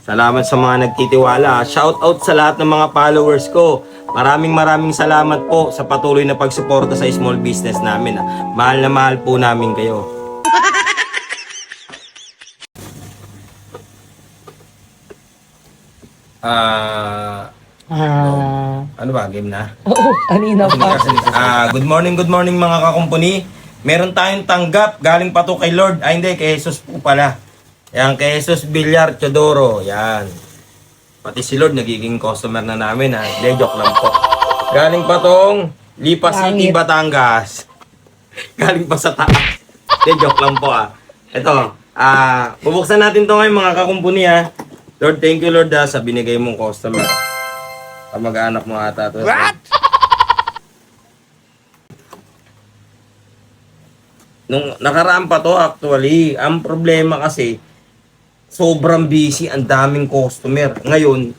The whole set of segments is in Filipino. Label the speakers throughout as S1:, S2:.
S1: Salamat sa mga nagtitiwala. Shout out sa lahat ng mga followers ko. Maraming salamat po sa patuloy na pagsuporta sa small business namin. Mahal na mahal po namin kayo. Ano ba? Game na?
S2: Oo, kanina pa.
S1: Good morning mga kakumpuni. Meron tayong tanggap. Galing pa to kay Lord. Hindi, kay Jesus po pala. Yan, kay Jesus Villar Chodoro. Yan. Pati si Lord nagiging customer na namin ha. Hindi, joke lang po. Galing pa tong Lipa City, Batangas. Galing pa sa taas. Hindi, joke lang po ha. Ito, bubuksan natin to ngayon mga kakumpuni ha. Lord, thank you Lord sa binigay mong customer. Kamag-anak mo ata to. What? Nung nakaraan pa to actually, ang problema kasi, sobrang busy, ang daming customer. Ngayon,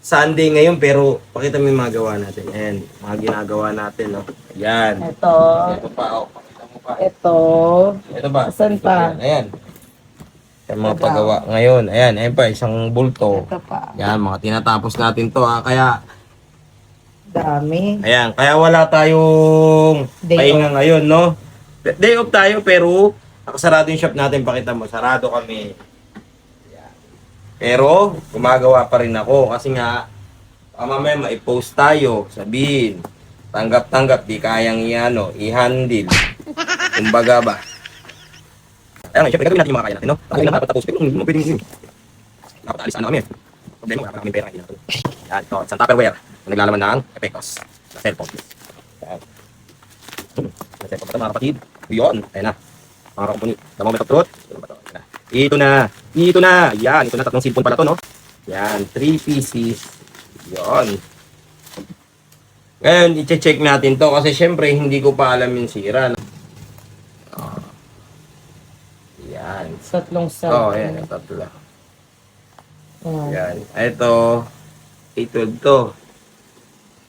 S1: Sunday ngayon, pero pakita mo yung mga gawa natin. Ayan, mga ginagawa natin, no? Ayan.
S2: Ito.
S1: Ito pa, oh. Pakita mo pa.
S2: Ito.
S1: Ito ba?
S2: Saan pa?
S1: Ayan. Yung mga paggawa. Ngayon, ayan pa, isang bulto.
S2: Ito pa.
S1: Yan, mga tinatapos natin to, ha. Kaya,
S2: Dami.
S1: ayan, kaya wala tayong
S2: Day
S1: pahinga ngayon, no? Day off tayo, pero nakasarado yung shop natin, pakita mo. Sarado kami. Pero, gumagawa pa rin ako kasi nga, mamaya maipost tayo, sabihin, tanggap-tanggap, di kayang i-handle. Kumbaga ba? Ayan, syempre, gagawin natin yung mga kaya natin, no? Ako yung nakapatapos, pero hindi mo pwedeng yun. Nakapataalis na kami. Problema, wala pa kami pera. Yan, ito, isang Tupperware, na naglalaman ng epektos sa cellphone. Yan. Sa cellphone pa ito, mga kapatid. Yun, ayan na. Mga kakumpuni, thermometer of truth. Ito na. Yan, ito na, tatlong cellphone pala to, no? Yan, 3 pieces. Yan. Ngayon, i-check natin to kasi syempre hindi ko pa alam yung sira. Yan.
S2: Tatlong set.
S1: Yan, tatlo.
S2: Ayan.
S1: Yan. Ito, A12 to.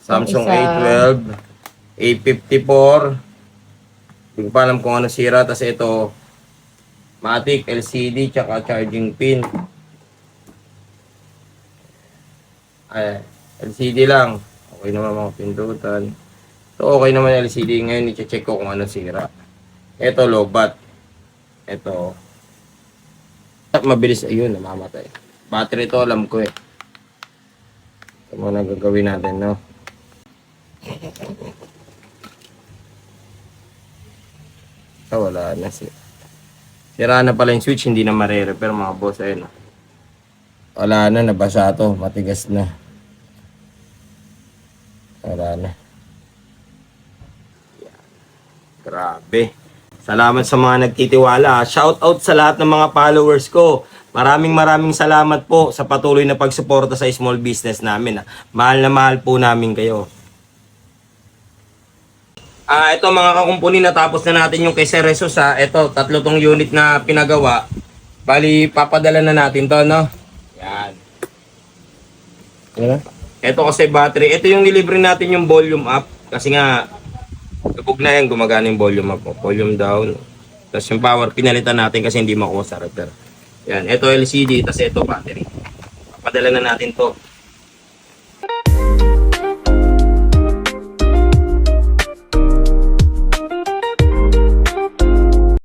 S1: Samsung
S2: Ang isa.
S1: A12, A54. Hindi ko pa alam kung ano sira. Tapos ito, Matic, LCD, tsaka charging pin. LCD lang. Okay naman mga pindutan. So, okay naman LCD. Ngayon, i-check ko kung ano sira. Ito, lobat. Ito. Mabilis, ayun, namamatay. Battery to, alam ko eh. Ito muna gagawin natin, no? Wala na siya. Sira na pala yung switch, hindi na mare-repair mga boss. Ayun. Wala na, nabasa to. Matigas na. Wala na. Yan. Grabe. Salamat sa mga nagtitiwala. Shout out sa lahat ng mga followers ko. Maraming salamat po sa patuloy na pagsuporta sa small business namin. Mahal na mahal po namin kayo. Ito mga kakumpuni, natapos na natin yung kay Sir Jesus ha. Ito, tatlo tong unit na pinagawa. Bali, papadala na natin to, no? Yan. Ito kasi battery. Ito yung nilibre natin yung volume up. Kasi nga, lubog na yan, gumagana yung volume up. Volume down. Tapos yung power, pinalitan natin kasi hindi makuha sa repair. Yan, ito LCD, tapos ito battery. Papadala na natin to.